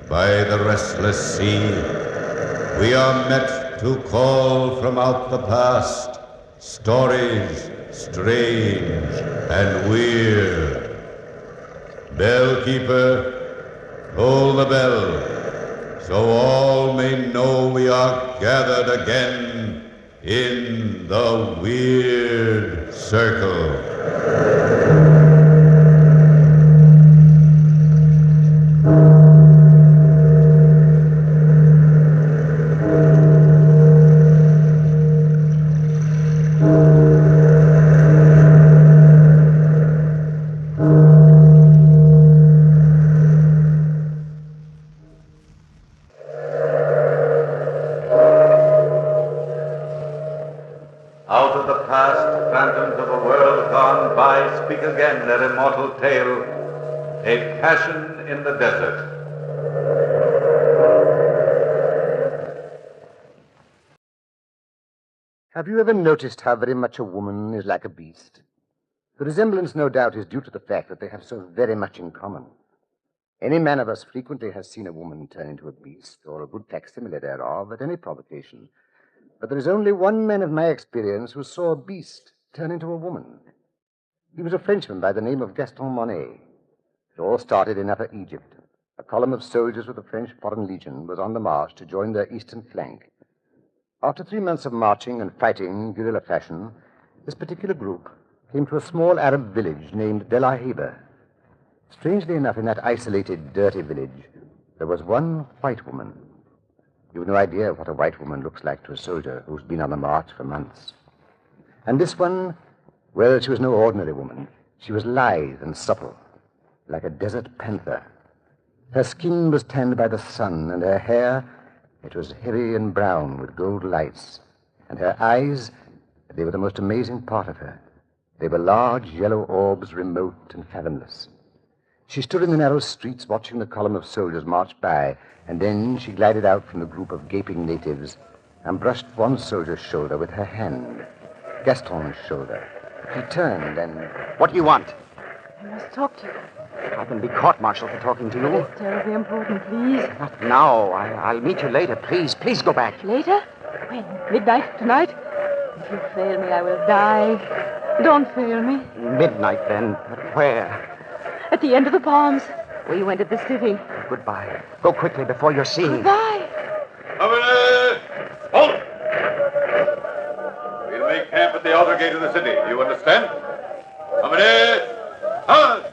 by the restless sea. We are met to call from out the past stories strange and weird. Bellkeeper, toll the bell, so all may know we are gathered again in the Weird Circle. Out of the past, phantoms of a world gone by speak again their immortal tale, a passion in the desert. Have you ever noticed how very much a woman is like a beast? The resemblance, no doubt, is due to the fact that they have so very much in common. Any man of us frequently has seen a woman turn into a beast, or a good facsimile thereof, at any provocation. But there is only one man of my experience who saw a beast turn into a woman. He was a Frenchman by the name of Gaston Monet. It all started in Upper Egypt. A column of soldiers with the French Foreign Legion was on the march to join their eastern flank. After 3 months of marching and fighting guerrilla fashion, this particular group came to a small Arab village named Dela Heba. Strangely enough, in that isolated, dirty village, there was one white woman. You've no idea what a white woman looks like to a soldier who's been on the march for months. And this one, well, she was no ordinary woman. She was lithe and supple, like a desert panther. Her skin was tanned by the sun, and her hair, it was heavy and brown with gold lights. And her eyes, they were the most amazing part of her. They were large yellow orbs, remote and fathomless. She stood in the narrow streets watching the column of soldiers march by, and then she glided out from the group of gaping natives and brushed one soldier's shoulder with her hand, Gaston's shoulder. He turned and... What do you want? I must talk to you. I can be court martialed for talking to you. It's terribly important, please. Not now. I'll meet you later. Please go back. Later? When? Midnight tonight? If you fail me, I will die. Don't fail me. Midnight, then. But where? At the end of the palms, where you entered the city. Goodbye. Go quickly before you're seen. Goodbye. Halt! We'll make camp at the outer gate of the city. You understand? Halt!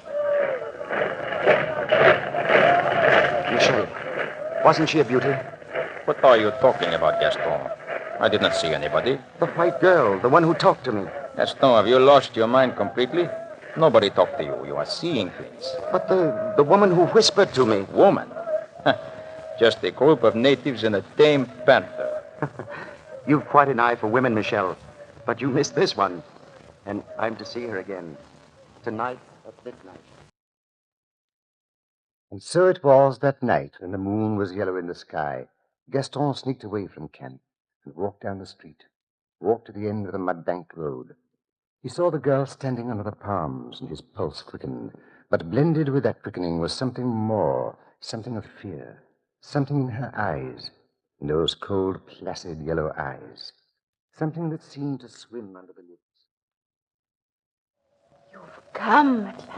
Michelle, wasn't she a beauty? What are you talking about, Gaston? I did not see anybody. The white girl, the one who talked to me. Gaston, have you lost your mind completely? Nobody talked to you. You are seeing things. But the woman who whispered to me. Woman? Just a group of natives and a tame panther. You've quite an eye for women, Michelle. But you missed this one. And I'm to see her again. Tonight at midnight. And so it was that night, when the moon was yellow in the sky, Gaston sneaked away from camp and walked down the street, walked to the end of the mud-banked road. He saw the girl standing under the palms, and his pulse quickened. But blended with that quickening was something more, something of fear, something in her eyes, in those cold, placid yellow eyes, something that seemed to swim under the lips. You've come at last.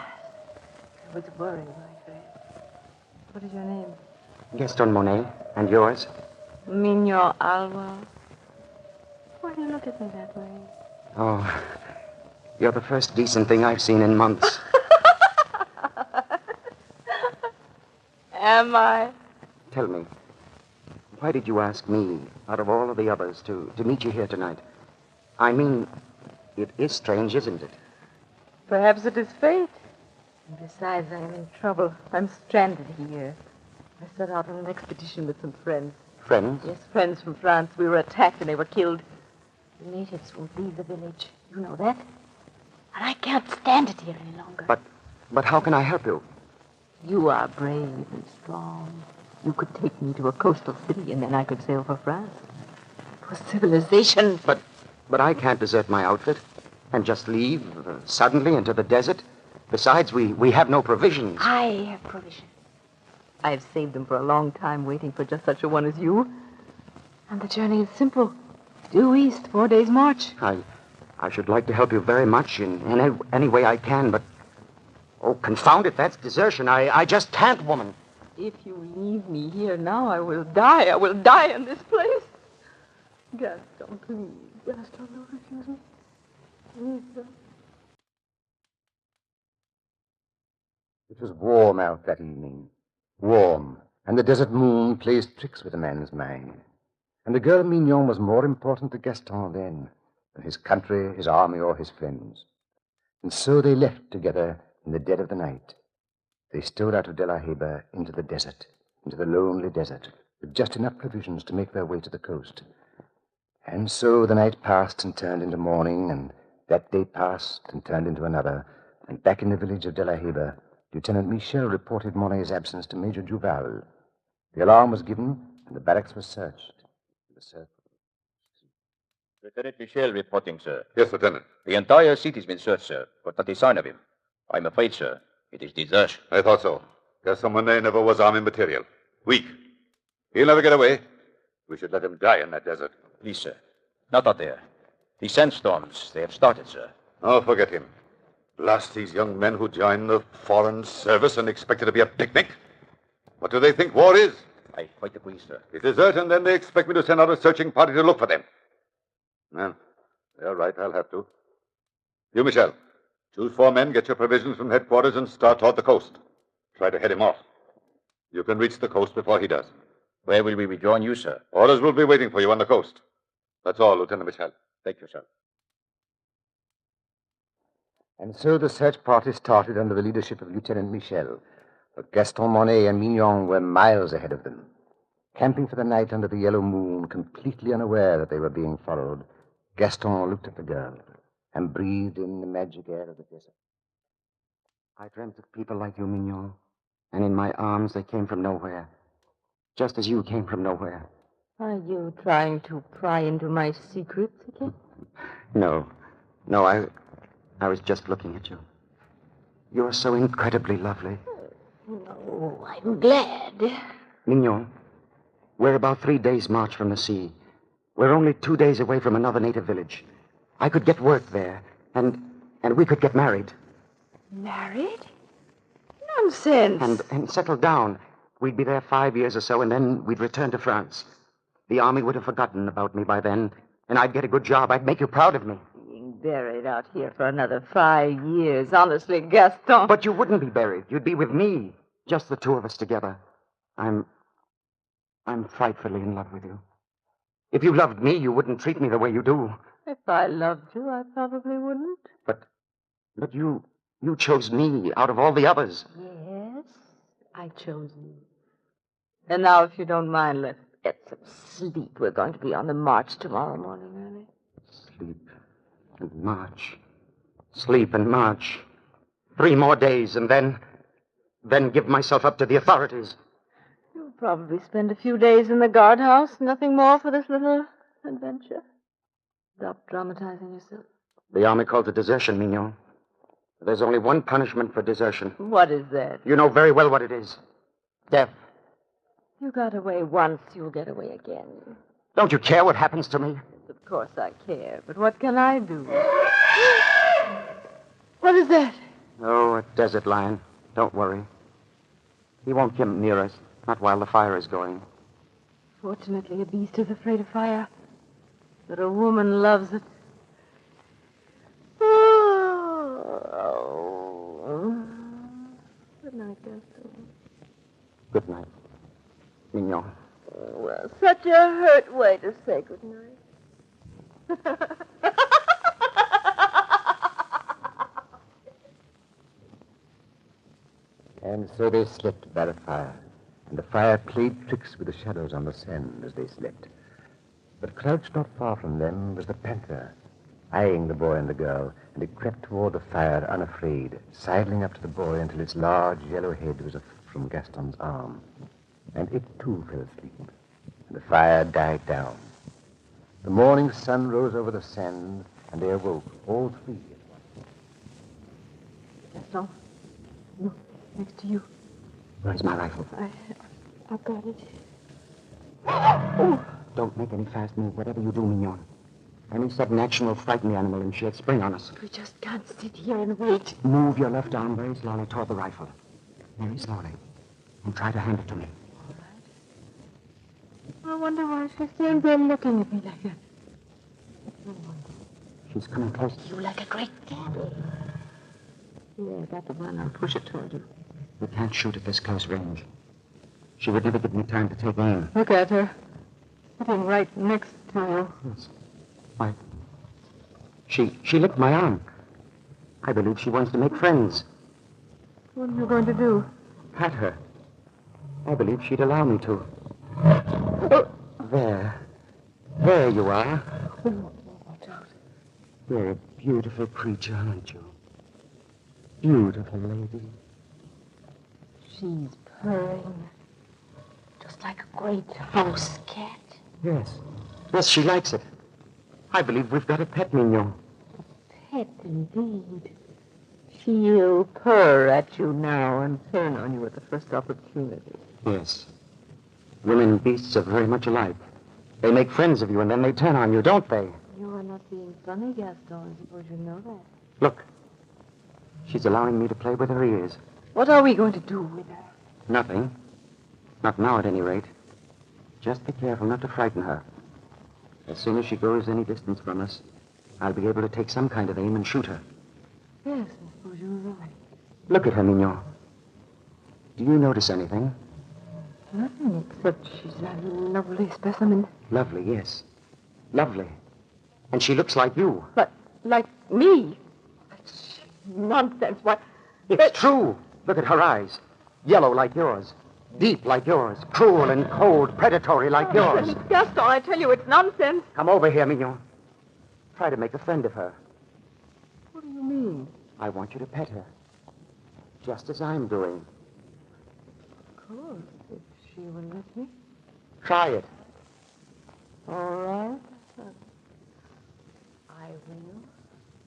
I was worried, my friend. What is your name? Gaston Monet. And yours? Mignon Alwa. Why do you look at me that way? Oh, you're the first decent thing I've seen in months. Am I? Tell me, why did you ask me, out of all of the others, to meet you here tonight? I mean, it is strange, isn't it? Perhaps it is fate. And besides, I am in trouble. I'm stranded here. I set out on an expedition with some friends. Friends? Yes, friends from France. We were attacked and they were killed. The natives won't leave the village. You know that? And I can't stand it here any longer. But how can I help you? You are brave and strong. You could take me to a coastal city and then I could sail for France. For civilization. But I can't desert my outfit and just leave suddenly into the desert. Besides, we have no provisions. I have provisions. I've saved them for a long time, waiting for just such a one as you. And the journey is simple. Due east, 4 days' march. I should like to help you very much in any way I can, but... Oh, confound it, that's desertion. I just can't, woman. If you leave me here now, I will die. I will die in this place. Gaston, please. Gaston, don't refuse me. Please, sir. It was warm out that evening. Warm. And the desert moon plays tricks with a man's mind. And the girl Mignon was more important to Gaston then than his country, his army, or his friends. And so they left together in the dead of the night. They stole out of De La Heba into the desert, into the lonely desert, with just enough provisions to make their way to the coast. And so the night passed and turned into morning, and that day passed and turned into another, and back in the village of De La Heba, Lieutenant Michel reported Monet's absence to Major Duval. The alarm was given, and the barracks was searched. Lieutenant Michel reporting, sir. Yes, Lieutenant. The entire city's been searched, sir, but not a sign of him. I'm afraid, sir, it is desertion. I thought so. Gaston Monet never was army material. Weak. He'll never get away. We should let him die in that desert. Please, sir. Not out there. The sandstorms, they have started, sir. Oh, forget him. Blast these young men who join the foreign service and expect it to be a picnic. What do they think war is? I quite agree, sir. They desert, and then they expect me to send out a searching party to look for them. Well, they're right. I'll have to. You, Michel. Choose 4 men, get your provisions from headquarters, and start toward the coast. Try to head him off. You can reach the coast before he does. Where will we rejoin you, sir? Orders will be waiting for you on the coast. That's all, Lieutenant Michel. Thank you, sir. And so the search party started under the leadership of Lieutenant Michel. But Gaston Monet and Mignon were miles ahead of them. Camping for the night under the yellow moon, completely unaware that they were being followed, Gaston looked at the girl and breathed in the magic air of the desert. I dreamt of people like you, Mignon. And in my arms, they came from nowhere. Just as you came from nowhere. Are you trying to pry into my secrets again? No, I was just looking at you. You're so incredibly lovely. No, I'm glad. Mignon, we're about 3 days' march from the sea. We're only 2 days away from another native village. I could get work there, and we could get married. Married? Nonsense. And settle down. We'd be there 5 years or so, and then we'd return to France. The army would have forgotten about me by then, and I'd get a good job. I'd make you proud of me. Being buried out here for another 5 years. Honestly, Gaston. But you wouldn't be buried. You'd be with me. Just the 2 of us together. I'm frightfully in love with you. If you loved me, you wouldn't treat me the way you do. If I loved you, I probably wouldn't. But you chose me out of all the others. Yes, I chose you. And now, if you don't mind, let's get some sleep. We're going to be on the march tomorrow morning early. Sleep and march. Sleep and march. 3 more days, and then give myself up to the authorities. You'll probably spend a few days in the guardhouse. Nothing more for this little adventure. Stop dramatizing yourself. The army calls it desertion, Mignon. There's only one punishment for desertion. What is that? You know very well what it is. Death. You got away once, you'll get away again. Don't you care what happens to me? Yes, of course I care, but what can I do? What is that? Oh, a desert lion. Don't worry. He won't come near us, not while the fire is going. Fortunately, a beast is afraid of fire, but a woman loves it. Oh. Good night, Gaston. Good night, Mignon. Well, such a hurt way to say good night. And so they slept by the fire, and the fire played tricks with the shadows on the sand as they slept. But crouched not far from them was the panther, eyeing the boy and the girl, and it crept toward the fire unafraid, sidling up to the boy until its large yellow head was from Gaston's arm. And it, too, fell asleep, and the fire died down. The morning sun rose over the sand, and they awoke, all 3 at once. Gaston, look, next to you. Where's my rifle? I've got it. Don't make any fast move, whatever you do, Mignon. Any sudden action will frighten the animal, and she'll spring on us. We just can't sit here and wait. Move your left arm very slowly toward the rifle. Very slowly. And try to hand it to me. I wonder why she's standing there looking at me like that. She's coming close. You like a great cat. Yeah, got the gun. I'll push it toward you. We can't shoot at this close range. She would never give me time to take aim. Look at her. Sitting right next to you. Yes. Why? She licked my arm. I believe she wants to make friends. What are you going to do? Pat her. I believe she'd allow me to. There. There you are. Watch out. You're a beautiful creature, aren't you? Beautiful lady. She's purring. Just like a great house cat. Yes. Yes, she likes it. I believe we've got a pet, Mignon. Pet, indeed. She'll purr at you now and turn on you at the first opportunity. Yes. Women and beasts are very much alike. They make friends of you and then they turn on you, don't they? You are not being funny, Gaston. I suppose you know that. Look. She's allowing me to play with her ears. What are we going to do with her? Nothing. Not now, at any rate. Just be careful not to frighten her. As soon as she goes any distance from us, I'll be able to take some kind of aim and shoot her. Yes, I suppose you're right. Look at her, Mignon. Do you notice anything? Nothing except she's a lovely specimen. Lovely, yes. Lovely. And she looks like you. But like me? That's nonsense. What? It's true. Look at her eyes. Yellow like yours. Deep like yours. Cruel and cold, predatory like yours. Gaston, I tell you, it's nonsense. Come over here, Mignon. Try to make a friend of her. What do you mean? I want you to pet her. Just as I'm doing. Of course, if she will let me. Try it. All right. I will.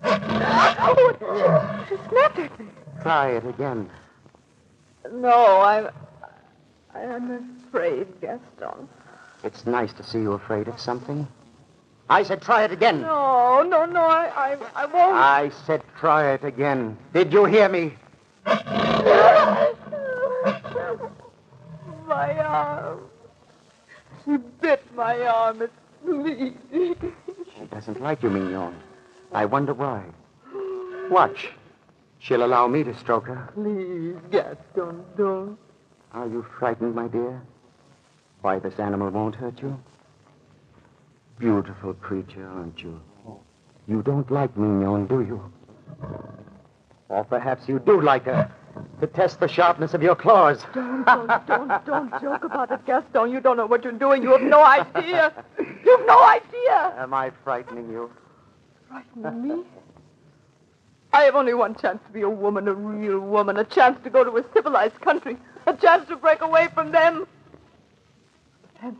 Oh, she snapped at me. Try it again. No, I'm afraid, Gaston. It's nice to see you afraid of something. I said try it again. No, I won't. I said try it again. Did you hear me? My arm. She bit my arm. It's bleeding. She doesn't like you, Mignon. I wonder why. Watch. She'll allow me to stroke her. Please, Gaston, don't. Are you frightened, my dear? Why this animal won't hurt you? Beautiful creature, aren't you? You don't like Mignon, do you? Or perhaps you do like her, to test the sharpness of your claws. Don't joke about it, Gaston. You don't know what you're doing. You have no idea. You've no idea. Am I frightening you? Frightening me? I have only one chance to be a woman, a real woman, a chance to go to a civilized country, a chance to break away from them. And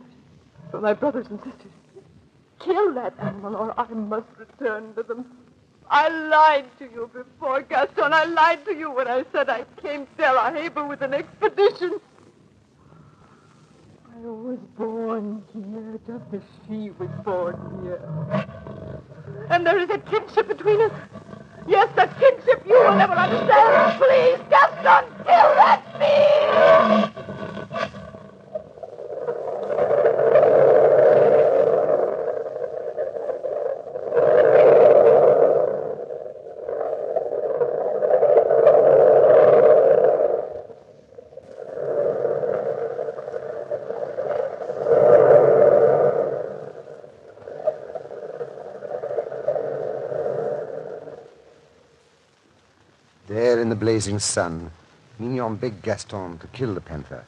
from my brothers and sisters. Kill that animal or I must return to them. I lied to you before, Gaston. I lied to you when I said I came to Sarajevo with an expedition. I was born here just as she was born here. And there is a kinship between us. Yes, a kinship you will never understand. Please, Gaston, kill that beast! There in the blazing sun, Mignon begged Gaston to kill the panther.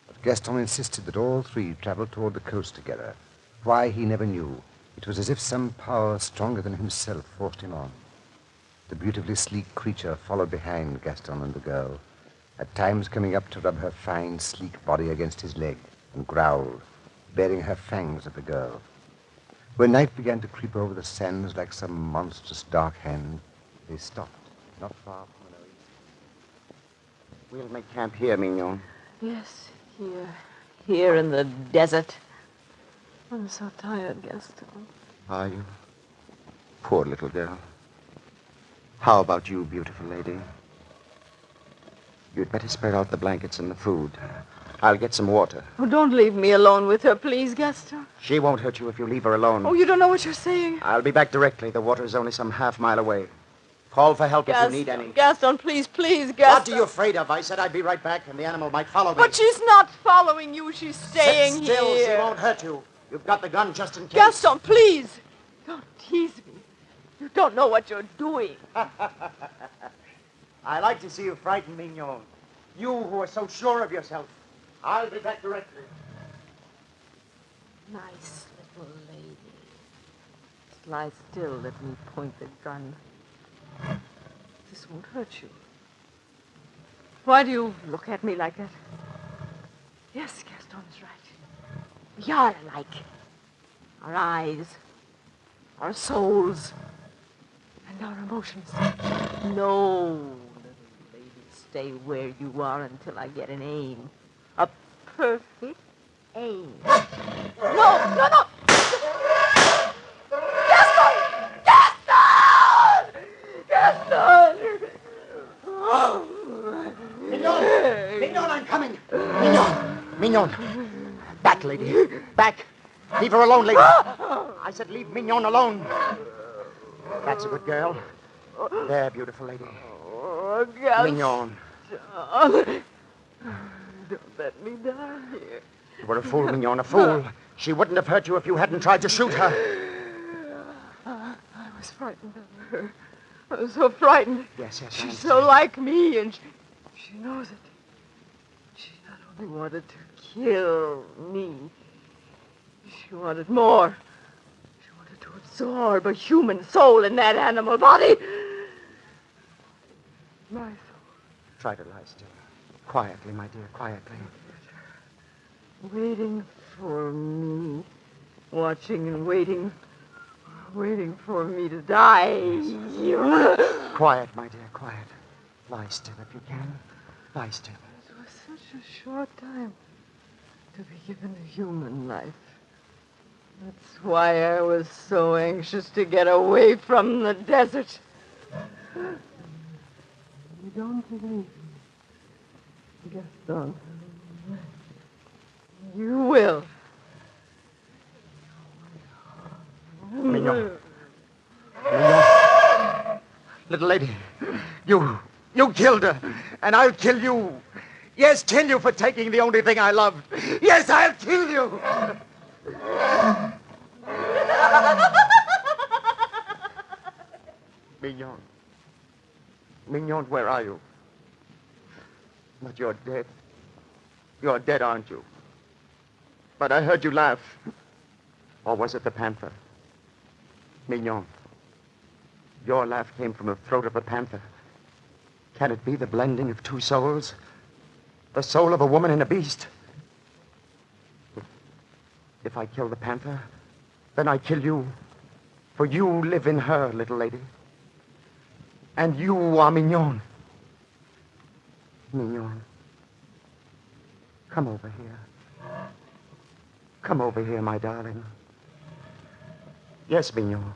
But Gaston insisted that all three travel toward the coast together. Why, he never knew. It was as if some power stronger than himself forced him on. The beautifully sleek creature followed behind Gaston and the girl, at times coming up to rub her fine, sleek body against his leg and growled, baring her fangs at the girl. When night began to creep over the sands like some monstrous dark hand, they stopped, not far from the oasis. We'll make camp here, Mignon. Yes, here. Here in the desert. I'm so tired, Gaston. Are you? Poor little girl. How about you, beautiful lady? You'd better spread out the blankets and the food. I'll get some water. Oh, don't leave me alone with her, please, Gaston. She won't hurt you if you leave her alone. Oh, you don't know what you're saying. I'll be back directly. The water is only some half-mile away. Call for help if you need any. Gaston, please, Gaston. What are you afraid of? I said I'd be right back, and the animal might follow me. But she's not following you. She's staying Sit still. here. She won't hurt you. You've got the gun just in case. Gaston, please. Don't tease me. You don't know what you're doing. I like to see you frightened, Mignon. You who are so sure of yourself. I'll be back directly. Nice little lady. Just lie still. Let me point the gun. This won't hurt you. Why do you look at me like that? Yes, Gaston is right. We are alike. Our eyes, our souls, and our emotions. No, little lady, stay where you are until I get an aim. A perfect aim. No! Gaston! Mignon, I'm coming. Mignon. Back, lady. Back. Leave her alone, lady. I said leave Mignon alone. That's a good girl. There, beautiful lady. Oh, Gaston. Mignon. Don't let me die here. You were a fool, Mignon, a fool. She wouldn't have hurt you if you hadn't tried to shoot her. I was frightened of her. I was so frightened. Yes. She's so like me, and she knows it. She not only wanted to kill me, she wanted more. She wanted to absorb a human soul in that animal body. My soul. Try to lie still. Quietly, my dear, quietly. Waiting for me. Watching and waiting for me to die. Quiet, my dear, quiet. Lie still if you can. Lie still. It was such a short time to be given a human life. That's why I was so anxious to get away from the desert. You don't believe, Gaston. You will. Mignon. Little lady, you killed her, and I'll kill you. Yes, kill you for taking the only thing I loved. Yes, I'll kill you. Mignon, where are you? But you're dead. You're dead, aren't you? But I heard you laugh. Or was it the panther? Mignon, your laugh came from the throat of a panther. Can it be the blending of two souls? The soul of a woman and a beast? If I kill the panther, then I kill you. For you live in her, little lady. And you are Mignon. Mignon, come over here. Come over here, my darling. Yes, Mignon.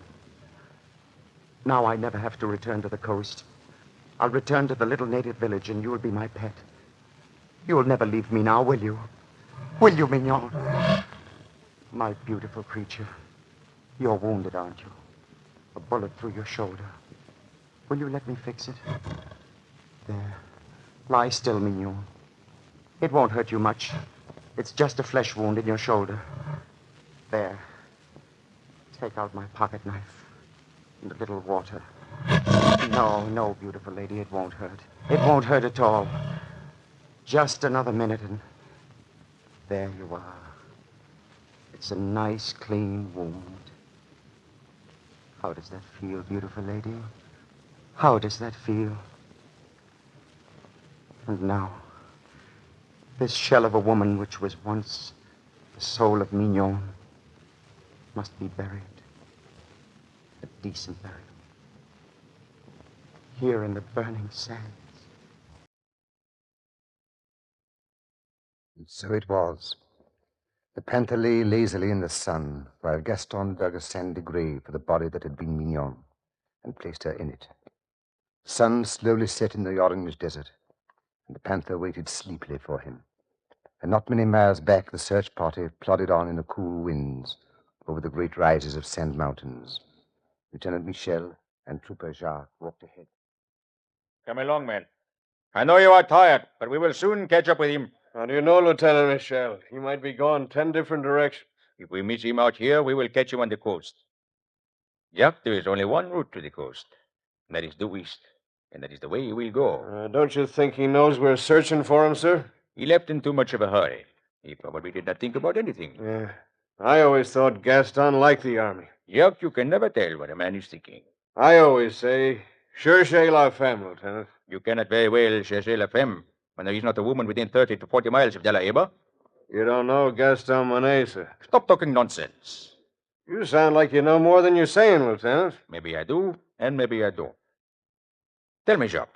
Now I never have to return to the coast. I'll return to the little native village, and you'll be my pet. You'll never leave me now, will you? Will you, Mignon? My beautiful creature. You're wounded, aren't you? A bullet through your shoulder. Will you let me fix it? There. Lie still, Mignon. It won't hurt you much. It's just a flesh wound in your shoulder. There. Take out my pocket knife and a little water. No, beautiful lady, it won't hurt. It won't hurt at all. Just another minute and there you are. It's a nice, clean wound. How does that feel, beautiful lady? How does that feel? And now, this shell of a woman which was once the soul of Mignon must be buried. A decent burial. Here in the burning sand. And so it was. The panther lay lazily in the sun, while Gaston dug a sandy grave for the body that had been Mignon, and placed her in it. The sun slowly set in the orange desert, and the panther waited sleepily for him. And not many miles back, the search party plodded on in the cool winds over the great rises of sand mountains. Lieutenant Michel and Trooper Jacques walked ahead. Come along, men. I know you are tired, but we will soon catch up with him. How do you know, Lieutenant Michel? He might be gone 10 different directions. If we miss him out here, we will catch him on the coast. Jacques, there is only one route to the coast, and that is due east. And that is the way he will go. Don't you think he knows we're searching for him, sir? He left in too much of a hurry. He probably did not think about anything. Yeah. I always thought Gaston liked the army. Jacques, you can never tell what a man is thinking. I always say, cherchez la femme, Lieutenant. You cannot very well chercher la femme when there is not a woman within 30 to 40 miles of De La Heba. You don't know Gaston Monet, sir. Stop talking nonsense. You sound like you know more than you're saying, Lieutenant. Maybe I do, and maybe I don't. Tell me, Jacques,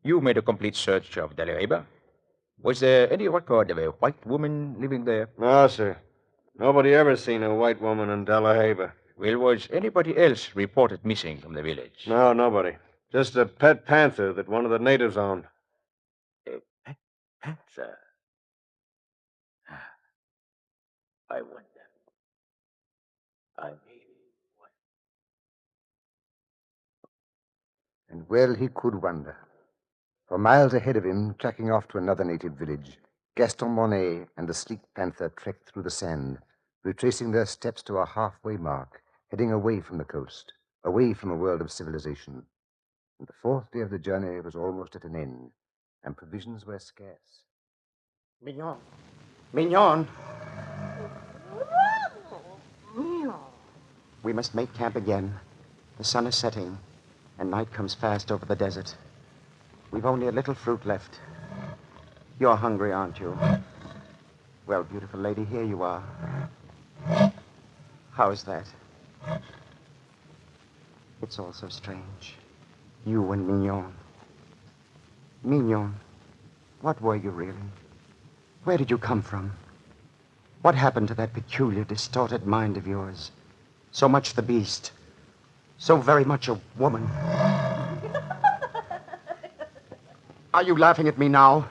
you made a complete search of De La Heba. Was there any record of a white woman living there? No, sir. Nobody ever seen a white woman in De La Heba. Well, was anybody else reported missing from the village? No, nobody. Just a pet panther that one of the natives owned. A pet panther? I wonder. I mean, And well he could wonder. For miles ahead of him, tracking off to another native village, Gaston Monet and the sleek panther trekked through the sand, retracing their steps to a halfway mark, heading away from the coast, away from a world of civilization. And the fourth day of the journey was almost at an end, and provisions were scarce. Mignon. Mignon. We must make camp again. The sun is setting, and night comes fast over the desert. We've only a little fruit left. You're hungry, aren't you? Well, beautiful lady, here you are. How's that? It's all so strange. You and Mignon. Mignon, what were you really? Where did you come from? What happened to that peculiar, distorted mind of yours? So much the beast. So very much a woman. Are you laughing at me now?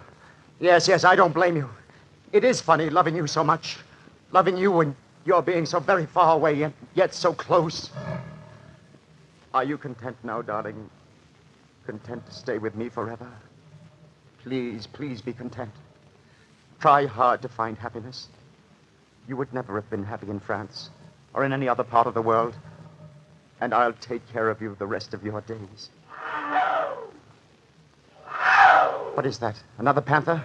Yes, I don't blame you. It is funny loving you so much. Loving you and you're being so very far away and yet so close. Are you content now, darling? Content to stay with me forever? Please, please be content. Try hard to find happiness. You would never have been happy in France or in any other part of the world. And I'll take care of you the rest of your days. What is that? Another panther?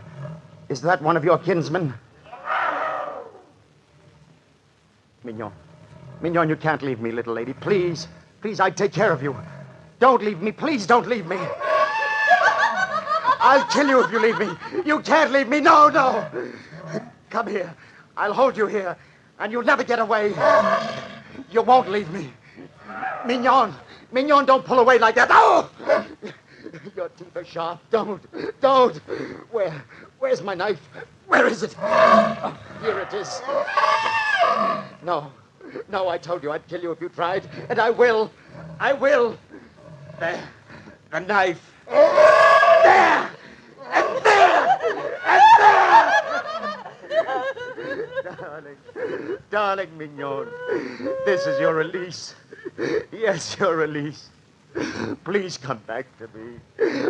Is that one of your kinsmen? Mignon. Mignon, you can't leave me, little lady. Please. Please, I'd take care of you. Don't leave me. Please don't leave me. I'll kill you if you leave me. You can't leave me. No, no. Come here. I'll hold you here, and you'll never get away. You won't leave me. Mignon. Mignon, don't pull away like that. Oh! Your teeth are sharp. Don't. Where's my knife? Where is it? Oh, here it is. No, I told you I'd kill you if you tried, and I will. There, the knife. There, and there, Darling Mignon, this is your release. Yes, your release. Please come back to me.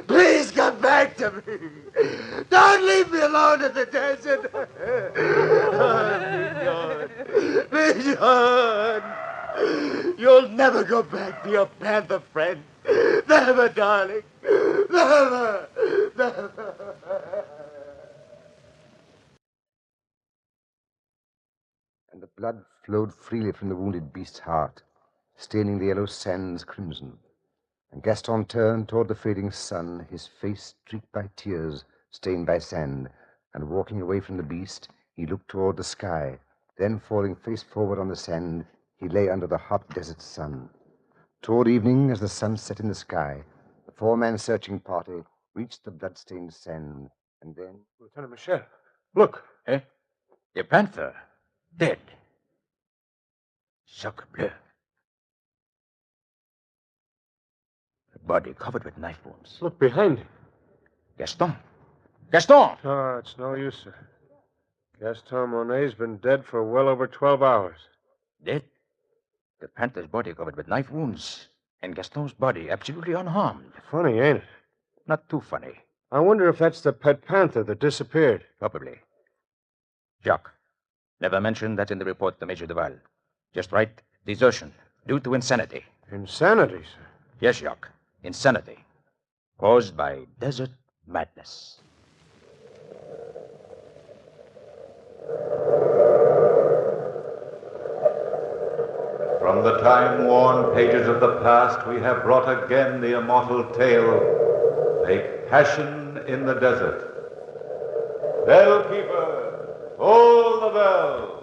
Please come back to me. Don't leave me alone in the desert. Mignon. You'll never go back to your panther friend. Never, darling. Never. And the blood flowed freely from the wounded beast's heart, staining the yellow sands crimson. And Gaston turned toward the fading sun, his face streaked by tears, stained by sand. And walking away from the beast, he looked toward the sky. Then, falling face forward on the sand, he lay under the hot desert sun. Toward evening, as the sun set in the sky, the four-man searching party reached the blood-stained sand. And then... Lieutenant Michel. Look. Eh? The panther. Dead. Sacre bleu. The body covered with knife wounds. Look behind him. Gaston. Gaston! Oh, it's no use, sir. Gaston Monet's been dead for well over 12 hours. Dead? The panther's body covered with knife wounds, and Gaston's body absolutely unharmed. Funny, ain't it? Not too funny. I wonder if that's the pet panther that disappeared. Probably. Jacques, never mention that in the report to Major Duval. Just write desertion due to insanity. Insanity, sir. Yes, Jacques. Insanity. Caused by desert madness. From the time-worn pages of the past, we have brought again the immortal tale, A Passion in the Desert. Bellkeeper, hold the bell.